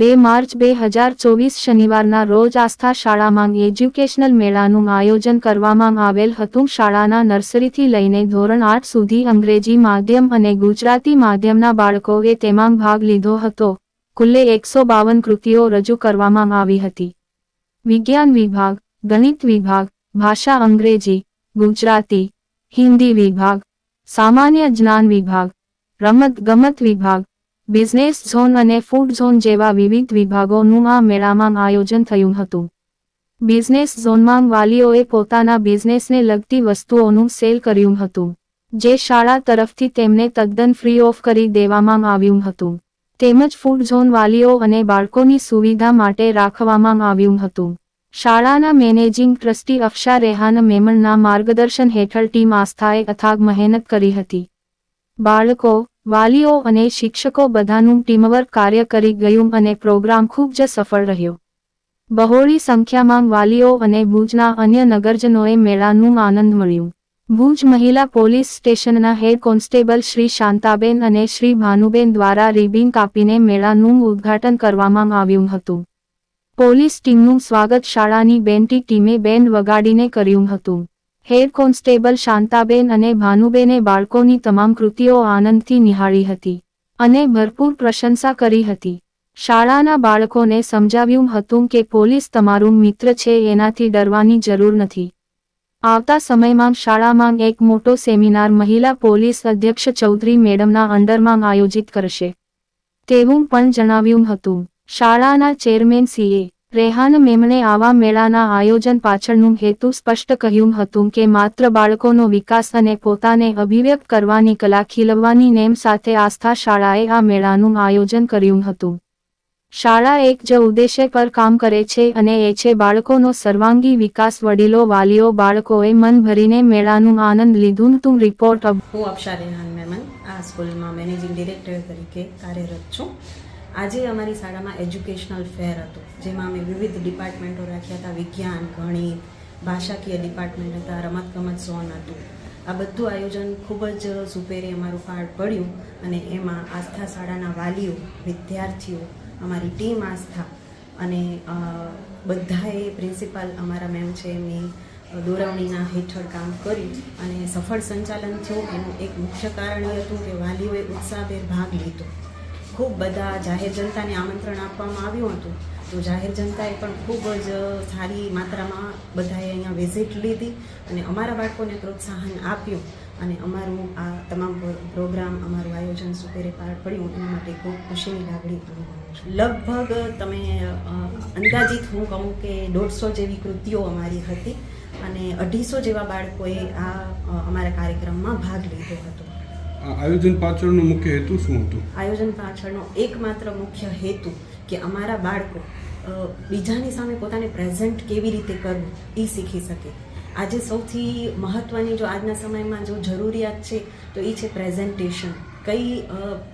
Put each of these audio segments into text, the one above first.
2 March 2024 શનિવારના રોજ આસ્થા શાળામાં એજ્યુકેશનલ મેળાનું આયોજન કરવામાં આવેલ હતું। શાળાના નર્સરીથી લઈને ધોરણ 8 સુધી અંગ્રેજી માધ્યમ અને ગુજરાતી માધ્યમના બાળકોએ તેમાં ભાગ લીધો હતો। કુલ્લે 152 કૃતિઓ રજૂ કરવામાં આવી હતી। વિજ્ઞાન વિભાગ, ગણિત વિભાગ, ભાષા અંગ્રેજી, ગુજરાતી, હિન્દી વિભાગ, સામાન્ય જ્ઞાન વિભાગ, રમત ગમત વિભાગ, બિઝનેસ ઝોન અને ફૂડ ઝોન જેવા વિવિધ વિભાગોનું આ મેળામાં આયોજન થયું હતું। બિઝનેસ ઝોનમાં વાલીઓએ પોતાના બિઝનેસને લગતી વસ્તુઓનું સેલ કર્યું હતું, જે શાળા તરફથી તેમને તદ્દન ફ્રી ઓફ કરી દેવામાં આવ્યું હતું। તેમજ ફૂડ ઝોન વાલીઓ અને બાળકોની સુવિધા માટે રાખવામાં આવ્યું હતું। શાળાના મેનેજિંગ ટ્રસ્ટી અફશા રેહાન મેમણના માર્ગદર્શન હેઠળ ટીમ આસ્થાએ અથાગ મહેનત કરી હતી। બાળકો, વાલીઓ અને શિક્ષકો બધાનું ટીમવર્ક કાર્ય કરી ગયું અને પ્રોગ્રામ ખૂબ જ સફળ રહ્યો। બહોળી સંખ્યામાં વાલીઓ અને ભુજના અન્ય નગરજનોએ મેળાનું આનંદ મળ્યું। ભુજ મહિલા પોલીસ સ્ટેશનના હેડ કોન્સ્ટેબલ શ્રી શાંતાબેન અને શ્રી ભાનુબેન દ્વારા રિબીન કાપીને મેળાનું ઉદ્ઘાટન કરવામાં આવ્યું હતું। પોલીસ ટીમનું સ્વાગત શાળાની બેન્ટી ટીમે બેન્ડ વગાડીને કર્યું હતું। હેડ કોન્સ્ટેબલ શાંતાબેન અને ભાનુબેને બાળકોની તમામ કૃતિઓ આનંદથી નિહાળી હતી અને ભરપૂર પ્રશંસા કરી હતી। શાળાના બાળકોને સમજાવ્યું હતું કે પોલીસ તમારું મિત્ર છે, એનાથી ડરવાની જરૂર નથી। આવતા સમયમાં શાળામાં એક મોટો સેમિનાર મહિલા પોલીસ અધ્યક્ષ ચૌધરી મેડમના અંડરમાં આયોજિત કરશે તેવું પણ જણાવ્યું હતું। શાળાના ચેરમેન સીએ રેહાન મેમણે આવા મેળાના આયોજન પાછળનું હેતુ સ્પષ્ટ કહ્યું હતું કે માત્ર બાળકોનો વિકાસ અને પોતાને અભિવ્યક્ત કરવાની કલા ખીલવવાની નેમ સાથે આસ્થા શાળાએ આ મેળાનું આયોજન કર્યું હતું। શાળા એક જ ઉદ્દેશ્ય પર કામ કરે છે અને એ છે બાળકોનો સર્વાંગી વિકાસ। વડીલો, વાલીઓ, બાળકોએ મન ભરીને મેળાનું આનંદ લીધું હતું। રિપોર્ટ હું અફશા રેહાન મેમન આ સ્કૂલમાં મેનેજિંગ ડિરેક્ટર તરીકે કાર્યરત છું। આજે અમારી શાળામાં એજ્યુકેશનલ ફેર હતો, જેમાં અમે વિવિધ ડિપાર્ટમેન્ટો રાખ્યા હતા। વિજ્ઞાન, ગણિત, ભાષાકીય ડિપાર્ટમેન્ટ હતા, રમતગમત ઝોન હતું। આ બધું આયોજન ખૂબ જ સુપેરે અમારું પાર પડ્યું અને એમાં આસ્થા શાળાના વાલીઓ, વિદ્યાર્થીઓ, અમારી ટીમ આસ્થા અને બધાએ પ્રિન્સિપાલ અમારા મેમ છે એમની દોરવણીના હેઠળ કામ કર્યું અને સફળ સંચાલન થયું। એનું એક મુખ્ય કારણ એ હતું કે વાલીઓએ ઉત્સાહભેર ભાગ લીધો। ખૂબ બધા જાહેર જનતાને આમંત્રણ આપવામાં આવ્યું હતું, તો જાહેર જનતાએ પણ ખૂબ જ સારી માત્રામાં બધાએ અહીંયા વિઝિટ લીધી અને અમારા બાળકોને પ્રોત્સાહન આપ્યું અને અમારું આ તમામ પ્રોગ્રામ, અમારું આયોજન સુપેરે પાર પડ્યું એના માટે ખૂબ ખુશીની લાગણી અનુભવું છું। લગભગ તમે અંદાજિત હું કહું કે 150 જેવી કૃતિઓ અમારી હતી અને 250 જેવા બાળકોએ આ અમારા કાર્યક્રમમાં ભાગ લીધો હતો। આયોજન પાછળનો મુખ્ય હેતુ શું હતો? આયોજન પાછળનો એકમાત્ર મુખ્ય હેતુ કે અમારા બાળકો બીજાની સામે પોતાને પ્રેઝન્ટ કેવી રીતે કરવું એ શીખી શકે। આજે સૌથી મહત્ત્વની જો આજના સમયમાં જો જરૂરિયાત છે તો એ છે પ્રેઝન્ટેશન।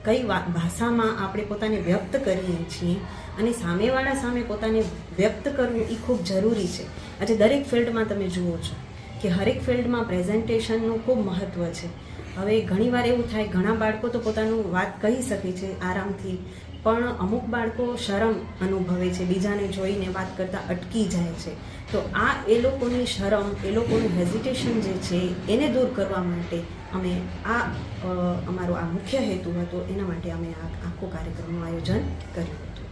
કઈ ભાષામાં આપણે પોતાને વ્યક્ત કરીએ છીએ અને સામેવાળા સામે પોતાને વ્યક્ત કરવું એ ખૂબ જરૂરી છે। આજે દરેક ફિલ્ડમાં તમે જુઓ છો કે હરેક ફિલ્ડમાં પ્રેઝન્ટેશનનું ખૂબ મહત્ત્વ છે। હવે ઘણીવાર એવું થાય, ઘણા બાળકો તો પોતાનું વાત કહી શકે છે આરામથી, પણ અમુક બાળકો શરમ અનુભવે છે, બીજાને જોઈને વાત કરતાં અટકી જાય છે। તો આ એ લોકોની શરમ, એ લોકોનું હેઝિટેશન જે છે એને દૂર કરવા માટે અમે અમારો આ મુખ્ય હેતુ હતો, એના માટે અમે આ આખો કાર્યક્રમનું આયોજન કર્યું હતું।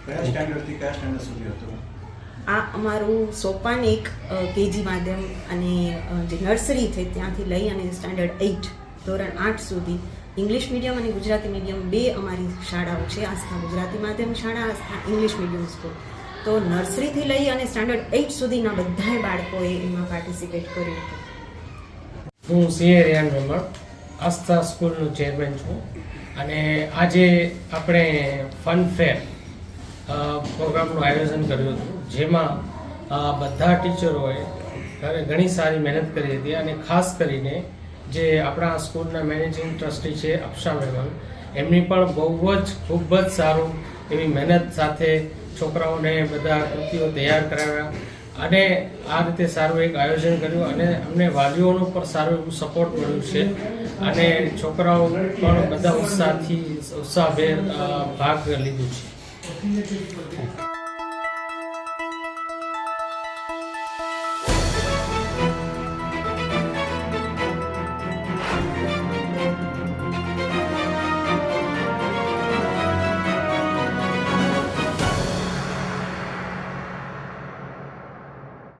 કયા સ્ટાન્ડર્ડથી કયા સ્ટાન્ડર્ડ સુધી હતું? આ અમારું સોપાન 1 કેજી માધ્યમ અને જે નર્સરી છે ત્યાંથી લઈ અને સ્ટાન્ડર્ડ 8 ધોરણ 8 સુધી ઇંગ્લિશ મીડિયમ અને ગુજરાતી મીડિયમ 2 અમારી શાળાઓ છે। આસ્થા ગુજરાતી માધ્યમ શાળા, આસ્થા ઇંગ્લિશ મીડિયમ સ્કૂલ। તો નર્સરીથી લઈ અને સ્ટાન્ડર્ડ 8 સુધીના બધાએ બાળકોએ એમાં પાર્ટિસિપેટ કર્યું હતું। હું સીએ રેહાન મેમણ આસ્થા સ્કૂલનું ચેરમેન છું અને આજે આપણે ફન ફેર પ્રોગ્રામનું આયોજન કર્યું હતું, જેમાં બધા ટીચરોએ ઘણી સારી મહેનત કરી હતી અને ખાસ કરીને જે આપણા સ્કૂલના મેનેજિંગ ટ્રસ્ટી છે અફશા મેમન, એમની પણ ખૂબ જ સારું એવી મહેનત સાથે છોકરાઓને બધા કૃતિઓ તૈયાર કરાવ્યા અને આ રીતે સારું એક આયોજન કર્યું અને અમને વાલીઓનો પણ સારું એવું સપોર્ટ મળ્યું છે અને છોકરાઓ પણ બધા ઉત્સાહભેર ભાગ લીધું છે। ઓકે